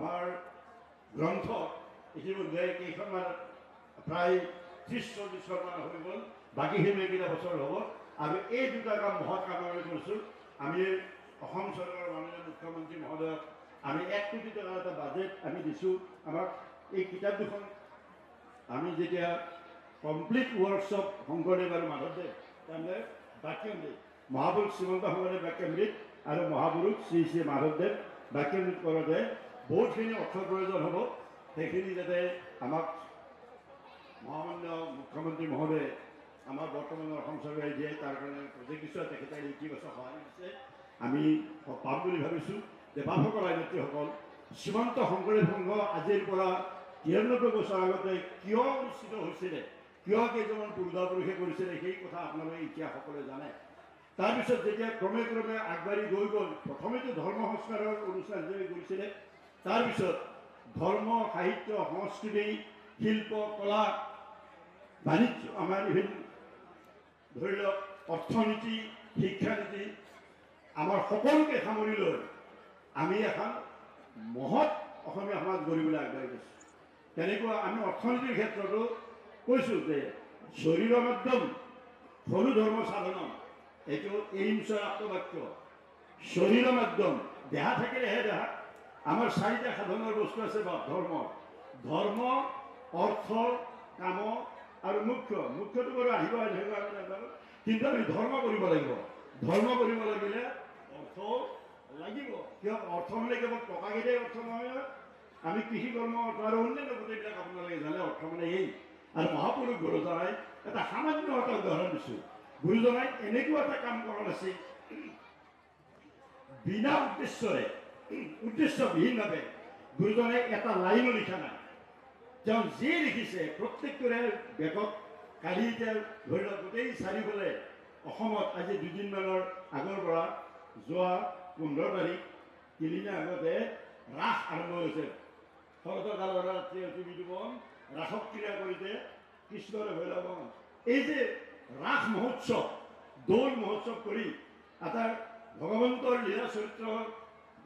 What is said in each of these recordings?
আমাৰ গ্ৰন্থ ইতিমধ্যে কেইখনমান প্ৰায় 30-40খনমান হৈ গ'ল, বাকীখিনি এইকেইটা বছৰ হ'ব। আৰু এই দুটা কাম মহৎ কামলৈ কৰিছোঁ। আমি অসম চৰকাৰৰ মাননীয় মুখ্যমন্ত্ৰী মহোদয়ক আমি 1 কোটি টকাৰ এটা বাজেট আমি দিছোঁ। আমাক এই কিতাপ দুখন আমি যেতিয়া কমপ্লিট ৱৰ্কশ্বপ শংকৰদেৱ আৰু মাধৱদেৱ তাৰমানে বাক্যামৃত, মহাপুৰুষ শ্ৰীমন্ত শংকৰদেৱ বাক্যামৃত আৰু মহাপুৰুষ শ্ৰী শ্ৰী মাধৱদেৱ বাক্যামৃত কৰোঁতে বহুতখিনি অৰ্থৰ প্ৰয়োজন হ'ব। সেইখিনি যাতে আমাক মহামান্য মুখ্যমন্ত্ৰী মহোদয়ে আমাৰ বৰ্তমানৰ অসম চৰকাৰে দিয়ে, তাৰ কাৰণে প্ৰত্যেকশ্বৰ তেখেতে ইতিবাচক সহায় দিছে। আমি পাম বুলি ভাবিছোঁ। দেৱাসকল আইনত্ৰীসকল, শ্ৰীমন্ত শংকৰদেৱ সংঘ আজিৰ পৰা 93 বছৰ আগতে কিয় অনুষ্ঠিত হৈছিলে, কিয় কেইজনমান পূৰ্বপুৰুষে কৰিছিলে, সেই কথা আপোনালোকে ইতিহাসকলে জানে। তাৰপিছত যেতিয়া ক্ৰমে ক্ৰমে আগবাঢ়ি গৈ গ'ল, প্ৰথমেতো ধৰ্ম সংস্কাৰৰ অনুষ্ঠান হিচাপে কৰিছিলে, তাৰপিছত ধৰ্ম, সাহিত্য, সংস্কৃতি, শিল্প, কলা, বাণিজ্য, আমাৰ বিভিন্ন ধৰি লওক অৰ্থনীতি, শিক্ষানীতি, আমাৰ সকলোকে সামৰি লৈ আমি এখন মহৎ অসমীয়া সমাজ গঢ়িবলৈ আগবাঢ়ি গৈছোঁ। তেনেকুৱা আমি অৰ্থনীতিৰ ক্ষেত্ৰতো কৈছোঁ যে শৰীৰ মাধ্যম সৰু ধৰ্ম সাধনম, এইটো এইমছৰ আত্মবাক্য। শৰীৰ মাধ্যম, দেহা থাকিলেহে দেহা। আমাৰ 4টা সাধনৰ বস্তু আছে বা ধৰ্ম, অৰ্থ, কাম আৰু মুখ্যটো বাৰু আহিব নাজানো, কিন্তু আমি ধৰ্ম কৰিব লাগিব। ধৰ্ম কৰিব লাগিলে অৰ্থ লাগিব। কিয় অৰ্থ মানে কেৱল টকাকেইটাই অৰ্থ নহয়। আমি কৃষি কৰ্ম অৰ্থ আৰু অন্যান্য গোটেইবিলাক আপোনালোকে জানে। অৰ্থ মানে এই। আৰু মহাপুৰুষ গুৰুজনাই এটা সামান্য এটা উদাহৰণ দিছোঁ। গুৰুজনাই এনেকুৱা এটা কাম কৰা নাছিল, বিনা উদ্দেশ্যৰে, উদ্দেশ্যবিহীনভাৱে গুৰুজনাই এটা লাইনো লিখা নাই। তেওঁ যি লিখিছে প্ৰত্যেকটোৰে বেগত কালি এতিয়া ধৰি লওক গোটেই চাৰিওফালে অসমত আজি 2 দিনমানৰ আগৰ পৰা যোৱা 15 তাৰিখ 3 দিনৰ আগতে ৰাস আৰম্ভ হৈছে। শৰতকালৰ ৰাত্ৰি অতিবিদুবন ৰাসক ক্ৰীড়া কৰিছে কৃষ্ণৰ ভৈৰৱন। এই যে ৰাস মহোৎসৱ, দৌল মহোৎসৱ কৰি এটা ভগৱন্তৰ লীলা চৰিত্ৰ,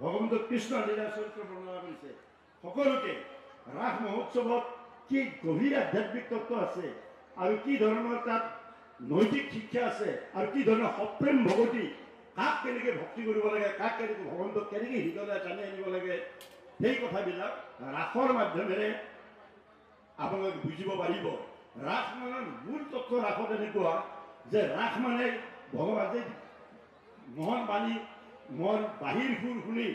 ভগৱন্ত কৃষ্ণৰ লীলা চৰিত্ৰ বৰ্ণনা কৰিছে। সকলোকে ৰাস মহোৎসৱত কি গভীৰ আধ্যাত্মিক তত্ত্ব আছে আৰু কি ধৰণৰ তাত নৈতিক শিক্ষা আছে আৰু কি ধৰণৰ সপ্ৰেম ভগৱতী, কাক কেনেকৈ ভক্তি কৰিব লাগে, কাক কেনেকৈ ভগৱন্তক কেনেকৈ হৃদয়লৈ টানি আনিব লাগে, সেই কথাবিলাক ৰাসৰ মাধ্যমেৰে আপোনালোকে বুজিব পাৰিব। ৰাস মানে মূল তত্ত্ব ৰাসত এনেকুৱা যে ৰাস মানে ভগৱানে মহান বাণী, মন বাহিৰ সুৰ শুনি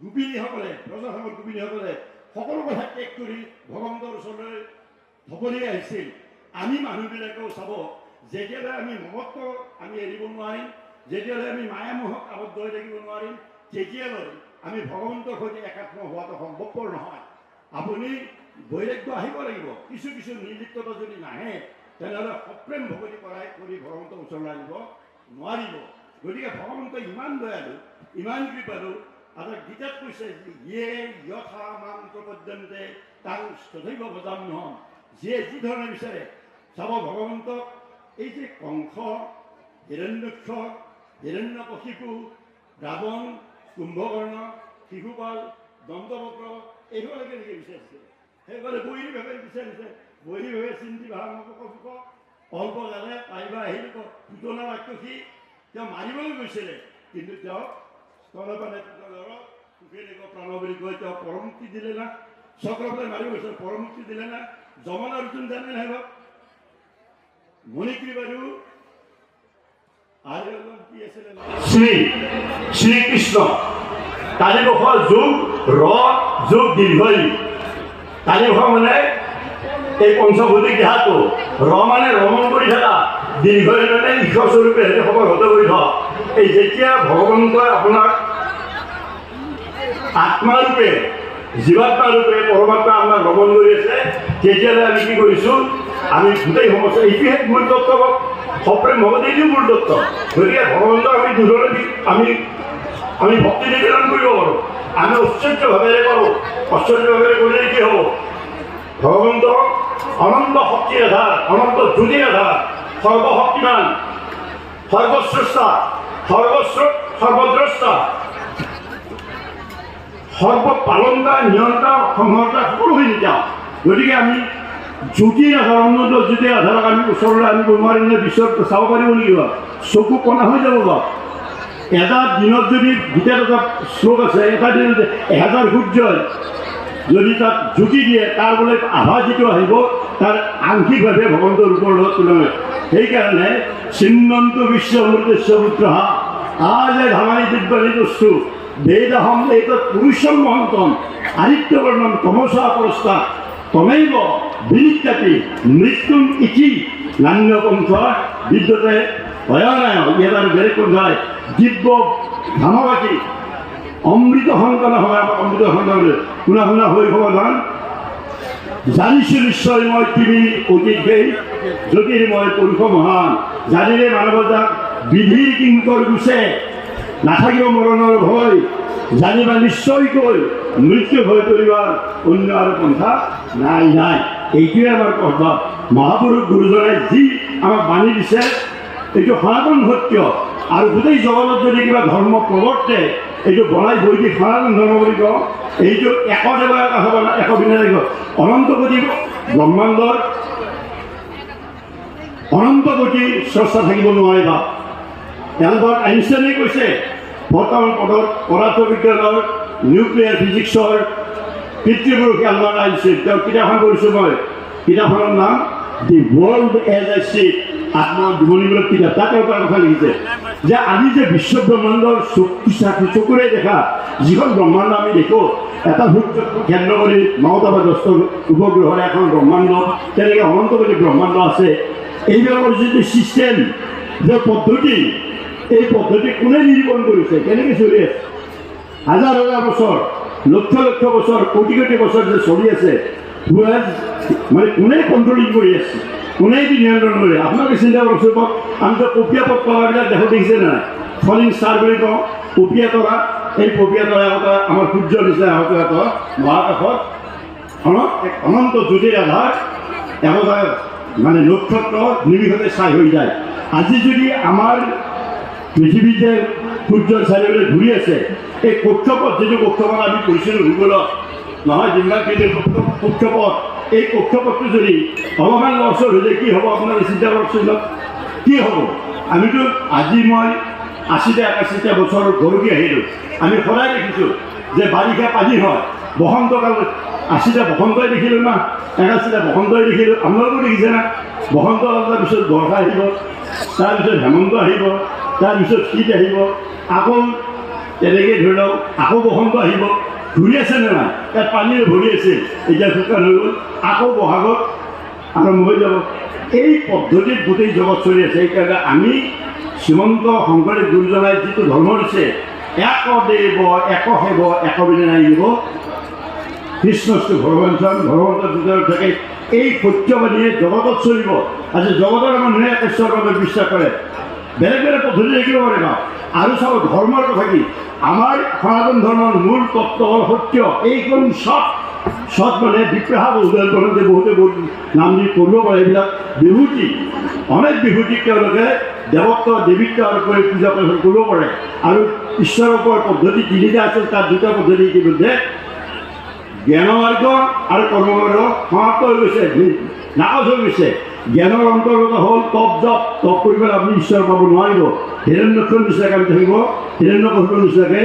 গোপিনীসকলে, প্ৰজাসমৰ গোপিনীসকলে সকলো কথা ত্যাগ কৰি ভগৱন্তৰ ওচৰলৈ ঢপলি আহিছিল। আমি মানুহবিলাকেও চাব, যেতিয়ালৈ আমি মমত্ব আমি এৰিব নোৱাৰিম, যেতিয়ালৈ আমি মায়ামোহক আবদ্ধ হৈ থাকিব নোৱাৰিম, তেতিয়ালৈ আমি ভগৱন্তৰ সৈতে একাত্ম হোৱাটো সম্ভৱপৰ নহয়। আপুনি বৈৰাগ্য আহিব লাগিব। কিছু নিৰ্লিপ্ততা যদি নাহে, তেনেহ'লে সপ্ৰেম ভগৱতী কৰাই কৰি ভগৱন্তৰ ওচৰলৈ আনিব নোৱাৰিব। গতিকে ভগৱন্ত ইমান দয়ালু, ইমান কৃপালু। আৰু গীতাত কৈছে ইয়ে যথা মাং প্ৰপদ্যন্তে তাং তথৈব ভজাম্যহম। যিয়ে যি ধৰণে বিচাৰে চাব ভগৱন্তক। এই যে কংস, হিৰণ্যক্ষ, হিৰণ্যকশিপু, ৰাৱণ, কুম্ভকৰ্ণ, শিশুপাল, দন্তবক্ৰ, এইসকলে কেনেকৈ বিচাৰিছে? সেইসকলে বৈৰীভাৱে বিচাৰিছে। বৈৰীভাৱে চিন্তি ভাল নকব, অল্প জানে পাৰিবা আহিল পুতনা ৰাক্ষসী তেওঁ মাৰিবলৈ গৈছিলে, কিন্তু তেওঁ স্তনপানে প্ৰাণ বুলি কৈ তেওঁ পৰমুক্তি দিলে না। চক্ৰপালে মাৰি গৈছিল, পৰমুক্তি দিলে না। যমন অৰ্জুন জানে নাই বাপ মণিগ্ৰীব আৰু কি আছিলে শ্ৰীকৃষ্ণ। তাৰিবস যোগ ৰ যোগ দীৰ্ঘই। তাৰিবস মানে এই পঞ্চভৌতিক দেহাটো, ৰ মানে ৰমণ কৰি থকা, দীৰ্ঘই মানে ঈশ্বৰস্বৰূপে হেৰি খবৰ হতে কৰি থ। এই যেতিয়া ভগৱন্তই আপোনাক আত্মাৰূপে, জীৱাত্মাৰূপে পৰমাত্মা আমাক ভ্ৰমণ কৰি আছে, তেতিয়ালৈ আমি কি কৰিছোঁ? আমি গোটেই সমস্যা এইটোহে মূল তত্ত্ব। সপ্ৰেম ভগৱতী এইটো মূল তত্ত্ব। গতিকে ভগৱন্তক আমি দুজনে আমি ভক্তি নিবেদন কৰিব পাৰোঁ। আমি ঐশ্বৰ্যভাৱেৰে কৰোঁ। ঐশ্বৰ্যভাৱেৰে কৰিলে কি হ'ব? ভগৱন্ত অনন্ত শক্তিৰ আধাৰ, অনন্ত জ্যোতিৰ আধাৰ, সৰ্বশক্তিমান, সৰ্বশ্ৰেষ্ঠা, সৰ্বদ্ৰষ্টা, সৰ্বপালনতা নিয়ন্তা সংহৰ্তা সকলোখিনি যাওঁ। গতিকে আমি জ্যোতিৰ আধাৰ অন্য জ্যোতিৰ আধাৰক আমি ওচৰলৈ আনিব নোৱাৰিম নে বিশ্বত চাব পাৰিব লাগিব? চকু কণা হৈ যাব বাৰু। এটা দিনত যদি ভিতৰত এটা শ্লোক আছে, এটা দিনত 1000 সূৰ্যই যদি তাত জ্যোতি দিয়ে, তাৰ বোলে আভা যিটো আহিব তাৰ আংশিকভাৱে ভগৱন্তৰ ৰূপৰ লগত তুলনা। সেইকাৰণে চিন্নন্তু বিশ্ব অমৃতস্য পুত্ৰ আজে ধামানি দিব্যানি বস্তু বেদহম এইতৎ পুৰুষম মহন্তম আদিত্যবৰ্ণম তমসা পৰস্তা তমেব বিনিত্যাতি মৃত্যুম ইতি নান্য পন্থ বিদ্যতে ভয়ানায়। ইয়াত আৰু বেলেগ পন্থায় দিব্য ধামাবাকী অমৃত সন্তান হয়। অমৃত সন্তান শুনা শুনা হৈ সমাধান জানিছোঁ নিশ্চয় মই তুমি অতীত সেই জ্যোতিৰ্ময় পুৰুষ মহান। জানিলে মানৱতাক বিধিৰ কিংকৰ গুচে নাথাকিব মৰণৰ ভয়। জানিবা নিশ্চয়কৈ মৃত্যু ভয় কৰিবাৰ অন্য আৰু পন্থা নাই নাই। এইটোৱে আমাৰ কৰ্তব্য। মহাপুৰুষ গুৰুজনাই যি আমাক বাণী দিছে এইটো সনাতন সত্য। আৰু গোটেই জগতত যদি কিবা ধৰ্ম প্ৰৱৰ্তে এইটো বনাই বৈদিক সনাতন ধৰ্ম বুলি কওঁ। এইটো একদেৱ এটা হ'ব না, একবিনা লাগিব। অনন্ত কোটি ব্ৰহ্মাণ্ডৰ অনন্ত কোটি স্ৰষ্টা থাকিব নোৱাৰিবা। এলবাৰ্ট আইনষ্টাইনে কৈছে বৰ্তমান পদত পদাৰ্থবিজ্ঞানৰ নিউক্লিয়াৰ ফিজিক্সৰ পিতৃপুৰুষ এলবাৰ্ট আইনষ্টাইন। তেওঁৰ কিতাপখন পঢ়িছোঁ মই। কিতাপখনৰ নাম the world as I see আত্মজীৱনীমূলক কিতাপ। তাত এটা কথা লিখিছে যে আমি যে বিশ্ব ব্ৰহ্মাণ্ডৰ চকুৰে দেখা যিখন ব্ৰহ্মাণ্ড আমি দেখোঁ, এটা সূৰ্যক কেন্দ্ৰ কৰি 9টা বা 10টা উপগ্ৰহৰ এখন ব্ৰহ্মাণ্ড, তেনেকৈ অনন্ত কোটি ব্ৰহ্মাণ্ড আছে। এইবিলাকৰ যিটো ছিষ্টেম, যে পদ্ধতি, এই পদ্ধতি কোনে নিৰূপণ কৰিছে, কেনেকৈ চলি আছে? হাজাৰ হাজাৰ বছৰ, লক্ষ লক্ষ বছৰ, কোটি কোটি বছৰ যে চলি আছে, মানে কোনে কণ্ট্ৰলিং কৰি আছে, কোনে এইটো নিয়ন্ত্ৰণ কৰে? আপোনালোকে চিন্তা কৰকচোন। আমি যে পপীয়া তৰাবিলাক দেখোঁ, দেখিছে নাই? ফলিং ষ্টাৰ বুলি কওঁ পপীয়া তৰা। এই পপীয়া তৰা এটা আমাৰ সূৰ্যৰ নিচিনা হয়তো এটা মহাকাশত এক অনন্ত জ্যোতিৰ আধাৰ একোটা মানে নক্ষত্ৰ নিমিষতে চাই হৈ যায়। আজি যদি আমাৰ পৃথিৱী যে সূৰ্যৰ চাৰিওফালে ঘূৰি আছে, এই কক্ষপথ যিটো কক্ষপথ আমি কৈছিলোঁ ভূগোলত নহয়, যিবিলাক কক্ষপথ, এই কক্ষপথটো যদি অলপমান লৰচৰ হৈ যায় কি হ'ব আপোনালোকে চিন্তা কৰকচোন। কি হ'ব? আমিতো আজি মই 80-81 বছৰ গৰুকি আহিলোঁ। আমি সদায় দেখিছোঁ যে বাৰিষা পানী হয়, বসন্তকাল 80টা বসন্তই দেখিলোঁ না, 81টা বসন্তই দেখিলোঁ। আপোনালোকেও দেখিছে না? বসন্ত কালৰ পিছত বৰ্ষা আহিব, তাৰপিছত হেমন্ত আহিব, তাৰপিছত শীত আহিব, আকৌ তেনেকৈ ধৰি লওক আকৌ বসন্ত আহিব। ঘূৰি আছে নে নাই? তাত পানীৰে ভৰি আছিল, এতিয়া শুকান হৈ গ'ল, আকৌ বহাগত আৰম্ভ হৈ যাব। এই পদ্ধতিত গোটেই জগত চলি আছে। সেইকাৰণে আমি শ্ৰীমন্ত শংকৰদেৱ গুৰুজনাই যিটো ধৰ্ম দিছে, একদেৱ একসেৱ একবিনে নাহিব কৃষ্ণস্তু ভগৱান ভগৱন্তৰ ভিতৰত থাকে, এই সত্যবাদীয়ে জগতত চলিব। আজি জগতৰ মানুহে ঈশ্বৰৰ বাবে বিশ্বাস কৰে, বেলেগ বেলেগ পদ্ধতি দেখিব পাৰিব। আৰু চাব ধৰ্মৰ কথা কি? আমাৰ সনাতন ধৰ্মৰ মূল তত্ত্ব হ'ল সত্য। এইখন সৎ মানে বিপ্ৰাহা বহুতে বহুত নাম দি কৰিব পাৰে। এইবিলাক বিভূতি, অনেক বিভূতিক তেওঁলোকে দেৱত্ব দেৱীত্ব কৰি পূজা কৰিব পাৰে। আৰু ঈশ্বৰৰ ওপৰত পদ্ধতি 3টা আছিল, তাত 2টা পদ্ধতি ইতিমধ্যে জ্ঞানমাৰ্গ আৰু কৰ্মমাৰ্গ সমাপ্ত হৈ গৈছে, নাকচ হৈ গৈছে। জ্ঞানৰ অন্তৰ্গত হ'ল তপ জপ। তপ কৰি পেলাই আপুনি ঈশ্বৰ পাব নোৱাৰিব। হিৰণ্যক্ষৰ নিচিনাকৈ আমি থাকিব, হিৰণ্যকশিপুৰ নিচিনাকৈ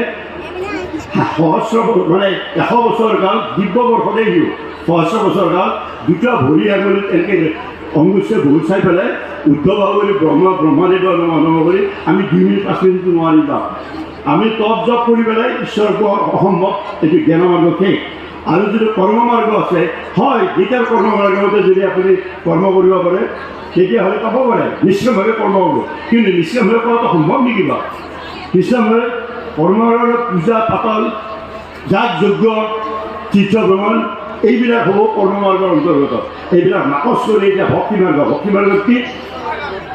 সহস্ৰ মানে 100 বছৰ কাল দিব্য বৰ্ষতে দিওঁ, সহস্ৰ বছৰ কাল 2টা ভৰি আঙুলিত এনেকৈ অংগুষ্ঠে ভৰি চাই পেলাই উদ্ধৱ বুলি ব্ৰহ্মাদেৱৰ নম কৰি আমি 2 মিনিট 5 মিনিটটো নোৱাৰিম পাম। আমি তপ জপ কৰি পেলাই ঈশ্বৰ পোৱা অসম্ভৱ। এইটো জ্ঞানমাৰ্গ শেষ। আৰু যিটো কৰ্মমাৰ্গ আছে, হয় গীতাৰ কৰ্মমাৰ্গতে যদি আপুনি কৰ্ম কৰিব পাৰে তেতিয়াহ'লে পাব পাৰে, নিষ্কামভাৱে কৰ্ম হ'ব। কিন্তু নিষ্কামভাৱে কৰাটো সম্ভৱ নেকি বাৰু? নিষ্কামভাৱে কৰ্মৰ পূজা পাতল, যাগ যজ্ঞ, তীৰ্থ ভ্ৰমণ, এইবিলাক হ'ব কৰ্মমাৰ্গৰ অন্তৰ্গত। এইবিলাক নাকচ কৰি এতিয়া ভক্তিমাৰ্গ। ভক্তিমাৰ্গত কি?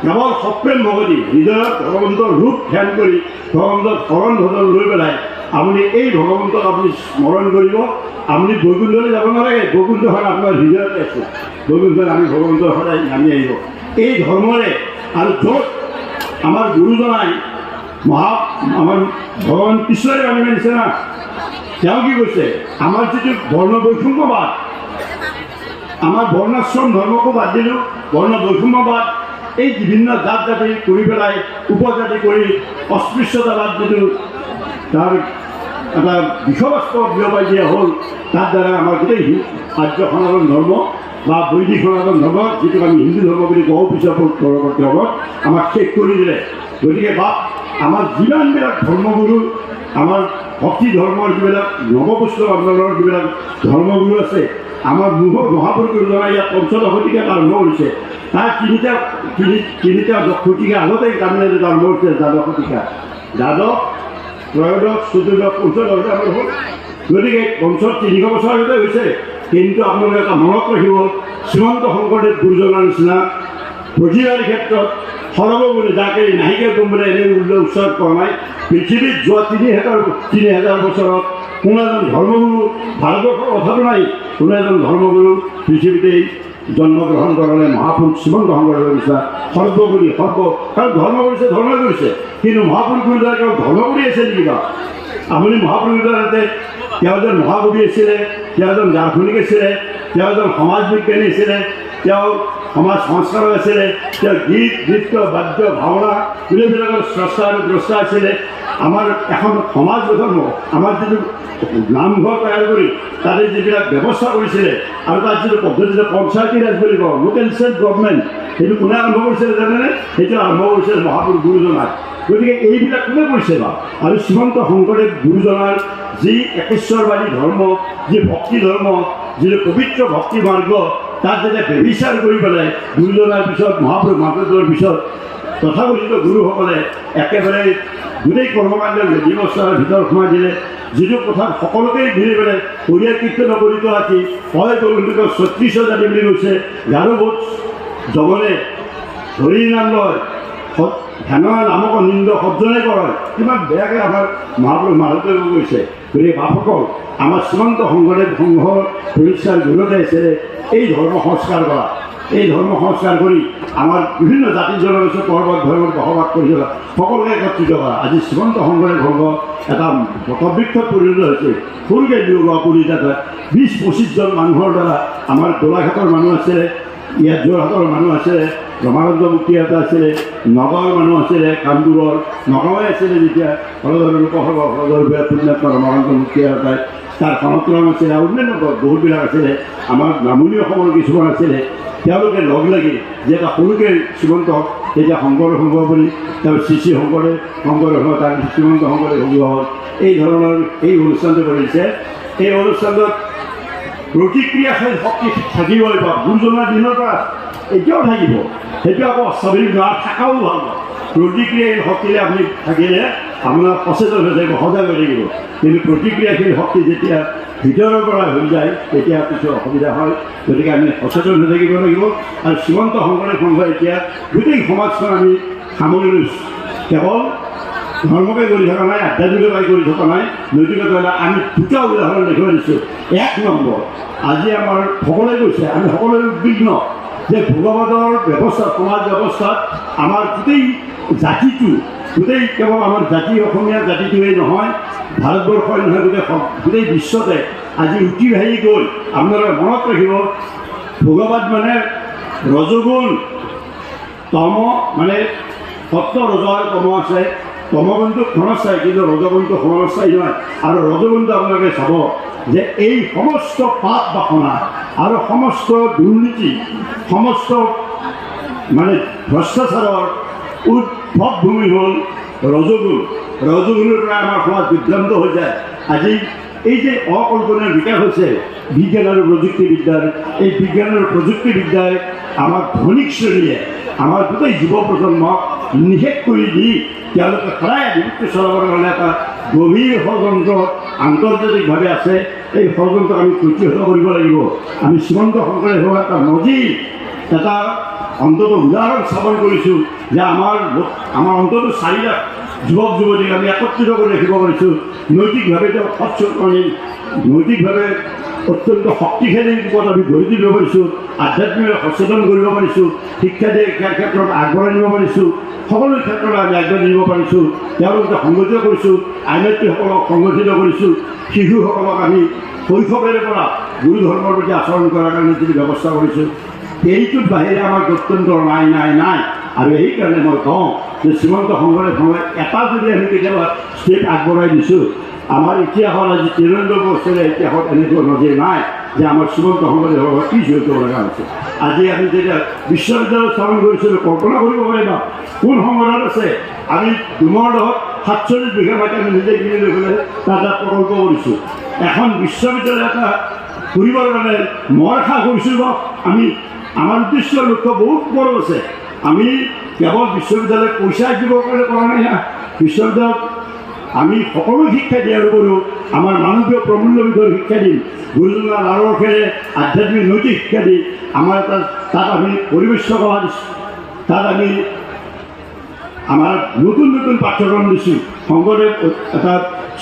কেৱল সপ্ৰেম ভগৱতী নিজৰ ভগৱন্তৰ ৰূপ ধ্যান কৰি ভগৱন্তৰ শৰণ ভজন লৈ পেলাই আপুনি এই ভগৱন্তক আপুনি স্মৰণ কৰিব। আপুনি বৈকুণ্ঠলৈ যাব নালাগে, বৈকুণ্ঠখন আপোনাৰ হৃদয়তে আছে। বৈকুণ্ঠত আমি ভগৱন্তৰ সদায় নামি আহিব এই ধৰ্মৰে। আৰু য'ত আমাৰ গুৰুজনাই আমাৰ ভগৱান কৃষ্ণই মানি মানিছে না, তেওঁ কি কৈছে, আমাৰ যিটো বৰ্ণ বৈষম্যবাদ, আমাৰ বৰ্ণাশ্ৰম ধৰ্মকো বাদ দিলোঁ, বৰ্ণ বৈষম্যবাদ, এই বিভিন্ন জাত জাতি কৰি পেলাই উপজাতি কৰি অস্পৃশ্যতাবাদ যিটো তাৰ এটা বিষবস্ত বিয়পাই দিয়া হ'ল, তাৰ দ্বাৰা আমাৰ গোটেই আৰ্য সনাতন ধৰ্ম বা বৈদিক সনাতন ধৰ্ম, যিটোক আমি হিন্দু ধৰ্ম বুলি কওঁ, পিছৰ পৰৱৰ্তী সময়ত আমাক শেষ কৰি দিলে। গতিকে বাপ, আমাৰ যিমানবিলাক ধৰ্মগুৰু, আমাৰ ভক্তি ধৰ্মৰ যিবিলাক নৱবৈষ্ণৱ আন্দোলনৰ যিবিলাক ধৰ্মগুৰু আছে, আমাৰ মহাপুৰুষৰ দ্বাৰা ইয়াত পঞ্চদশ শতিকাত আৰম্ভ কৰিছে। তাৰ তিনিটা শতিকা আগতেই তামিলনাডু আৰম্ভ কৰিছে। দ্বাদশ শতিকা, দ্বাদশ, ত্ৰয়োদশ, চতুৰ্দশ, পঞ্চদশ আমাৰ হ'ল। গতিকে 300 বছৰ আগতে হৈছে। কিন্তু আপোনালোকে এটা মনত ৰাখিব, শ্ৰীমন্ত শংকৰদেৱ গুৰুজনাৰ নিচিনা প্ৰতিবাদী ক্ষেত্ৰত সৰ্বগুণে, যাকে নাহিকে গম বোলে এনেই উচ্চাৰণ কৰা নাই, পৃথিৱীত যোৱা 3000 বছৰত কোনো এজন ধৰ্মগুৰু, ভাৰতবৰ্ষৰ কথাটো নাই, কোনো এজন ধৰ্মগুৰু পৃথিৱীতেই জন্মগ্ৰহণ কৰা নাই মহাপুৰুষ শ্ৰীমন্ত শংকৰদেৱৰ নিচিনা সৰ্বগুণী কাৰণ ধৰ্ম কৰিছে, ধৰ্মই কৰিছে। কিন্তু মহাপুৰুষৰ দ্বাৰা কেৱল ধৰ্ম কৰি আছে নেকি বা? আপুনি মহাপুৰুষৰ দ্বাৰা তেওঁ এজন মহাকবি আছিলে, তেওঁ এজন দাৰ্শনিক আছিলে, তেওঁ এজন সমাজ বিজ্ঞানী আছিলে, তেওঁ সমাজ সংস্কাৰক আছিলে, তেওঁ গীত, নৃত্য, বাদ্য, ভাওনা গোটেইবিলাকৰ স্ৰষ্টা আৰু দ্ৰষ্টা আছিলে। আমাৰ এখন সমাজ গঠন, আমাৰ যিটো নামঘৰ তৈয়াৰ কৰি তাতে যিবিলাক ব্যৱস্থা কৰিছিলে, আৰু তাত যিটো পদ্ধতি পঞ্চায়তী ৰাজ বুলি কওঁ, লোকেল ষ্টেট গভৰ্ণমেণ্ট, সেইটো কোনে আৰম্ভ কৰিছিলে জানেনে? সেইটো আৰম্ভ কৰিছিলে মহাপুৰুষ গুৰুজনাই। গতিকে এইবিলাক কোনে কৰিছে বা? আৰু শ্ৰীমন্ত শংকৰদেৱ গুৰুজনাৰ যি একেশ্বৰবাদী ধৰ্ম, যি ভক্তি ধৰ্ম, যিটো পবিত্ৰ ভক্তি মাৰ্গ, তাত যেতিয়া ব্যভিচাৰ কৰি পেলাই গুৰুজনাৰ পিছত, মহাপুৰুষ মাধৱদেৱৰ পিছত তথাকথিত গুৰুসকলে একেবাৰে গোটেই কৰ্মকাণ্ডৰ ব্যৱস্থাৰ ভিতৰত সোমাই দিলে। যিটো কথা সকলোকে ঘূৰি পেলাই পৰিয়াল কীৰ্তন নকৰিত আঁকি হয় তেওঁলোকক 36 জাতি বুলি কৈছে। গাৰো বোধ জগনে হৰি নাম লয়, ধ্যানৰ নামক নিন্দ সজ্জনে কৰে, কিমান বেয়াকৈ আমাৰ মহাপুৰুষ মাধৱদেৱে কৈছে। গতিকে বাপসকল, আমাৰ শ্ৰীমন্ত শংকৰদেৱ সংঘৰ প্ৰতিষ্ঠাৰ জৰিয়তে আছিলে এই ধৰ্ম সংস্কাৰ কৰা, এই ধৰ্ম সংস্কাৰ কৰি আমাৰ বিভিন্ন জাতি জনগোষ্ঠী পৰ্বত ধৰ্মত বসবাস কৰি থকা সকলোকে একত্ৰিত কৰা। আজি শ্ৰীমন্ত শংকৰদেৱ সংঘ এটা বটবৃক্ষত পৰিণত হৈছে। সৰুকৈ বিয়োগা পৰি তাতে 20-25 জন মানুহৰ দ্বাৰা আমাৰ গোলাঘাটৰ মানুহ আছিলে, ইয়াত যোৰহাটৰ মানুহ আছিলে, ৰমানন্দ মুক্তিয়াতা আছিলে, নগাঁৱৰ মানুহ আছিলে, কামপুৰৰ নগাঁৱে আছিলে, যেতিয়া হলধৰ লোকসভা হলধৰ পুণ্যাত্মা ৰমানন্দ মুক্তিয়াতাই, তাৰ সনতৰাম আছিলে, আৰু অন্যান্য বহুতবিলাক আছিলে, আমাৰ নামনি অসমৰ কিছুমান আছিলে। তেওঁলোকে লগ লাগি যে এটা সৰুকৈ শ্ৰীমন্ত এতিয়া শংকৰ সংঘ বুলি, তেওঁ শ্ৰী শংকৰদেৱ তাৰ শ্ৰীমন্ত শংকৰদেৱ সংঘ হ'ল। এই ধৰণৰ এই অনুষ্ঠানটো কৰিছে। এই অনুষ্ঠানটোত প্ৰতিক্ৰিয়াশীল শক্তি থাকিবই পাব, গুৰুজনাৰ দিনৰ পৰা এতিয়াও থাকিব। সেইটো আকৌ অস্বাভাৱিক নহয়, থকাও ভাল। প্ৰতিক্ৰিয়াশীল শক্তিৰে আপুনি থাকিলে আপোনাৰ সচেতন হৈ থাকিব, সজাগ হৈ থাকিব। কিন্তু প্ৰতিক্ৰিয়াশীল শক্তি যেতিয়া ভিতৰৰ পৰা হৈ যায় তেতিয়া কিছু অসুবিধা হয়। গতিকে আমি সচেতন হৈ থাকিব লাগিব। আৰু শ্ৰীমন্ত শংকৰদেৱ সংঘ এতিয়া গোটেই সমাজখন আমি সামৰি লৈছোঁ। কেৱল ধৰ্মকে কৰি থকা নাই, আধ্যাত্মিকতাই কৰি থকা নাই, নৈতিকতা। আমি দুটা উদাহৰণ দেখুৱাই দিছোঁ। 1 নম্বৰ, আজি আমাৰ সকলোৱে কৈছে, আমি সকলোৱে উদ্বিগ্ন যে ভগৱতৰ ব্যৱস্থাত, সমাজ ব্যৱস্থাত আমাৰ গোটেই জাতিটো, গোটেই কেৱল আমাৰ জাতি অসমীয়া জাতিটোৱেই নহয়, ভাৰতবৰ্ষই নহয়, গোটেই বিশ্বতে আজি উঠি ভাহি গ'ল। আপোনালোকে মনত ৰাখিব, ভগৱান মানে ৰজগুণ, তম মানে সত্য, ৰজ আৰু তম আছে। তমগুণটো ক্ষণস্থায়ী, কিন্তু ৰজগুণটো ক্ষণস্থায়ী নহয়। আৰু ৰজগুণটো আপোনালোকে চাব যে এই সমস্ত পাপ বাসনা আৰু সমস্ত দুৰ্নীতি, সমস্ত মানে ভ্ৰষ্টাচাৰৰ উদ্ভৱ ভূমি হ'ল ৰজগুণ। ৰজগুণৰ পৰা আমাৰ সমাজ বিভ্ৰান্ত হৈ যায়। আজি এই যে অকল্পনীয় বিকাশ হৈছে বিজ্ঞান আৰু প্ৰযুক্তিবিদ্যাৰ, এই বিজ্ঞান আৰু প্ৰযুক্তিবিদ্যাই আমাৰ ধনিক শ্ৰেণীয়ে আমাৰ গোটেই যুৱ প্ৰজন্মক নিষেধ কৰি দি তেওঁলোকে সদায় আধিপত্য চলাবৰ কাৰণে এটা গভীৰ ষড়যন্ত্ৰ আন্তৰ্জাতিকভাৱে আছে। এই ষড়যন্ত্ৰক আমি প্ৰতিহত কৰিব লাগিব। আমি শ্ৰীমন্ত শংকৰদেৱ এটা নজিৰ, এটা অন্তত উদাহৰণ স্থাপন কৰিছোঁ যে আমাৰ অন্তত 4 লাখ যুৱক যুৱতীক আমি একত্ৰিত কৰি ৰাখিব পাৰিছোঁ। নৈতিকভাৱে তেওঁ সচ্চৰণী, নৈতিকভাৱে অত্যন্ত শক্তিশালী ৰূপত আমি গঢ়ি তুলিব পাৰিছোঁ, আধ্যাত্মিক সচেতন কৰিব পাৰিছোঁ, শিক্ষা দীক্ষাৰ ক্ষেত্ৰত আগবঢ়াই নিব পাৰিছোঁ, সকলো ক্ষেত্ৰত আমি আগবাঢ়ি নিব পাৰিছোঁ। তেওঁলোকে সংগঠিত কৰিছোঁ, আইনজ্ঞসকলক সংগঠিত কৰিছোঁ, শিশুসকলক আমি শৈশৱৰে পৰা গুৰু ধৰ্মৰ প্ৰতি আচৰণ কৰাৰ কাৰণে যিটো ব্যৱস্থা কৰিছোঁ, এইটোৰ বাহিৰে আমাৰ গত্যন্তৰ নাই নাই নাই। আৰু সেইকাৰণে মই কওঁ যে শ্ৰীমন্ত শংকৰদেৱ সংঘই এটা যদি আমি কেতিয়াবা ষ্টেপ আগবঢ়াই দিছোঁ, আমাৰ ইতিহাসত আজি 93 বছৰীয়া ইতিহাসত এনেকুৱা নজিৰ নাই যে আমাৰ শ্ৰীমন্ত শংকৰদেৱৰ কি জড়িত লগা হৈছে। আজি আমি যেতিয়া বিশ্ববিদ্যালয় স্থাপন কৰিছিলোঁ, কল্পনা কৰিব পাৰিবা কোন সংগঠন আছে। আমি ডুমৰ লগত 47 বিঘা মাটি আমি নিজে কিনি লৈ পেলাই তাত এটা প্ৰকল্প কৰিছোঁ। এখন বিশ্ববিদ্যালয় এটা কৰিবৰ কাৰণে মই আশা কৰিছোঁ বা আমি আমাৰ উদ্দেশ্য লক্ষ্য বহুত বড় আছে। আমি কেৱল বিশ্ববিদ্যালয়ত পইচা দিবৰ কাৰণে কৰা নাই না, বিশ্ববিদ্যালয়ত আমি সকলো শিক্ষা দিয়াৰ উপৰিও আমাৰ মানৱীয় প্ৰমূল্যবিধৰ শিক্ষা দিম, গুৰুজনাৰ আদৰ্শেৰে আধ্যাত্মিক নৈতিক শিক্ষা দি আমাৰ তাত আমি পৰিবেশ কলা দিছোঁ, তাত আমি আমাৰ নতুন নতুন পাঠ্যক্ৰম দিছোঁ। শংকৰদেৱ এটা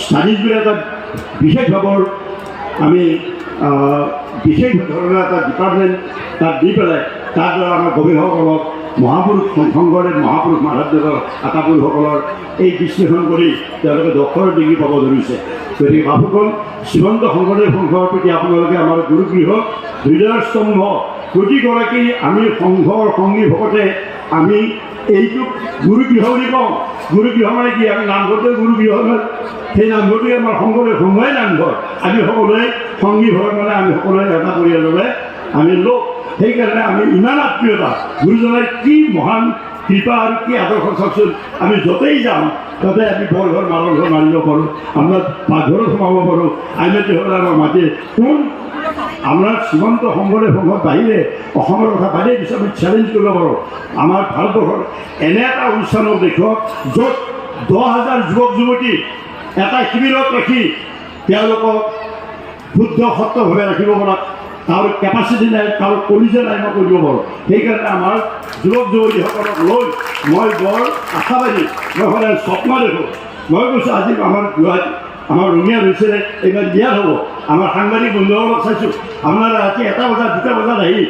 ষ্টাডিজ বুলি এটা বিশেষভাৱৰ আমি বিশেষ ধৰণৰ এটা ডিপাৰ্টমেণ্ট তাত দি পেলাই তাৰ দ্বাৰা আমাৰ গৱেষকসকলক মহাপুৰুষ শংকৰদেৱ মহাপুৰুষ মাধৱদেৱৰ আটাপুৰুষসকলৰ এই বিশ্লেষণ কৰি তেওঁলোকে ডক্টৰৰ ডিগ্ৰী পাব ধৰিছে। গতিকে বাপুকল শ্ৰীমন্ত শংকৰদেৱ সংঘৰ প্ৰতি আপোনালোকে আমাৰ গুৰুগৃহ হৃদয়ৰ স্তম্ভ প্ৰতিগৰাকী আমি সংঘৰ সংগী ভকতে আমি এইটোক গুৰুগৃহ বুলি কওঁ। গুৰুগৃহ মানে কি, আমি নামঘৰটোৱে গুৰুগৃহ নহয়, সেই নামঘৰটোৱে আমাৰ শংকৰদেৱ সংঘই নামঘৰ। আমি সকলোৱে সংগী ভকত মানে আমি সকলোৱে এটা পৰিয়ালৰে আমি লোক। সেইকাৰণে আমি ইমান আত্মীয়তা, গুৰুজনাৰ কি মহান কৃপা আৰু কি আদৰ্শ চাওকচোন। আমি য'তেই যাওঁ তাতে আমি বৰঘৰ মাৰৰ ঘৰ মাৰিব পাৰোঁ, আপোনাৰ পাকঘৰত সোমাব পাৰোঁ, আইনজ্ঞসকলে আমাক মাতে কোন আপোনাৰ শ্ৰীমন্ত শংকৰদেৱ সংঘৰ বাহিৰে অসমৰ কথা বাদেই দিছোঁ আমি চেলেঞ্জ কৰিব পাৰোঁ। আমাৰ ভাৰতবৰ্ষৰ এনে এটা অনুষ্ঠানক দেখুৱাওক য'ত 10,000 যুৱক যুৱতী এটা শিবিৰত ৰাখি তেওঁলোকক শুদ্ধ সত্যভাৱে ৰাখিব পৰা তাৰ কেপাচিটি নাই, তাৰ কলিজা নাই মই কৰিব পাৰোঁ। সেইকাৰণে আমাৰ যুৱক যুৱতীসকলক লৈ মই বৰ আশাবাদী, মই সদায় স্বপ্ন দেখোঁ। মই কৈছোঁ আজি আমাৰ গুৱাহাটী আমাৰ ৰঙিয়াত হৈছে, এইবাৰ বিয়াত হ'ব। আমাৰ সাংবাদিক বন্ধুসকলক চাইছোঁ, আপোনাৰ ৰাতি 1 বজাত 2 বজাত আহি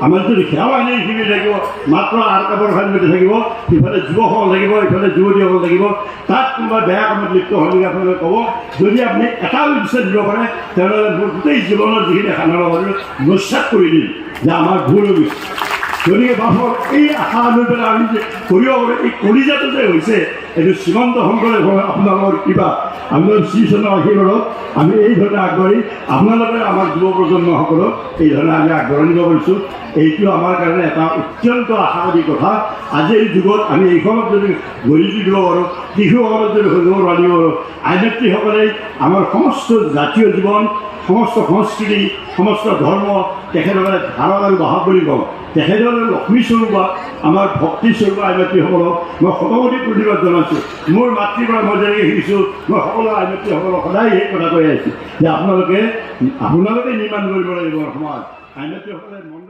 আমাৰ যদি সেৱা বাহিনীৰ শিবিৰ থাকিব, মাত্ৰ কাপোৰ সাংবাদিক থাকিব, ইফালে যুৱকসকল থাকিব, ইফালে যুৱতীসকল থাকিব। তাত কোনোবা বেয়া কামত লিপ্ত হ'লে আপোনালোকে ক'ব, যদি আপুনি এটা উদ্দেশ্য দিব পাৰে তেনেহ'লে মোৰ গোটেই জীৱনৰ যিখিনি খানাৰ নস্যাৎ কৰি দিম যে আমাৰ ভুল হৈ গৈছে। গতিকে বাপৰ এই আশা লৈ পেলাই আমি যে কৰিব পাৰোঁ, এই কলিজাটো যে হৈছে এইটো শ্ৰীমন্ত শংকৰদেৱ আপোনালোকৰ কিবা আপোনালোকৰ শ্ৰীচৰণৰ আশীৰ্বাদত আমি এই ধৰণে আগবাঢ়ি আপোনালোকে আমাৰ যুৱ প্ৰজন্মসকলক এই ধৰণে আমি আগবঢ়াই নিব পাৰিছোঁ। এইটো আমাৰ কাৰণে এটা অত্যন্ত আশাবাদী কথা। আজিৰ যুগত আমি এইখনত যদি গঢ়ি তুলিব পাৰোঁ, শিশুসকলক যদি শৈশৱ আনিব পাৰোঁ, আইনজ্ঞসকলে আমাৰ সমস্ত জাতীয় জীৱন, সমস্ত সংস্কৃতি, সমস্ত ধৰ্ম তেখেতসকলে ধাৰক আৰু বাহক বুলি কওঁ। তেখেতসকলে লক্ষ্মীস্বৰূপ আমাৰ ভক্তিস্বৰূপ আইনজ্ঞসকলক মই শতকোটি প্ৰতিবাদ জনাইছোঁ। মোৰ মাতৃৰ পৰা মই যেনেকৈ শিকিছোঁ, মই সকলো আইনজ্ঞসকলক সদায় সেই কথা কৈ আহিছোঁ যে আপোনালোকে নিৰ্মাণ কৰিব লাগিব সমাজ। আইনজ্ঞসকলে মন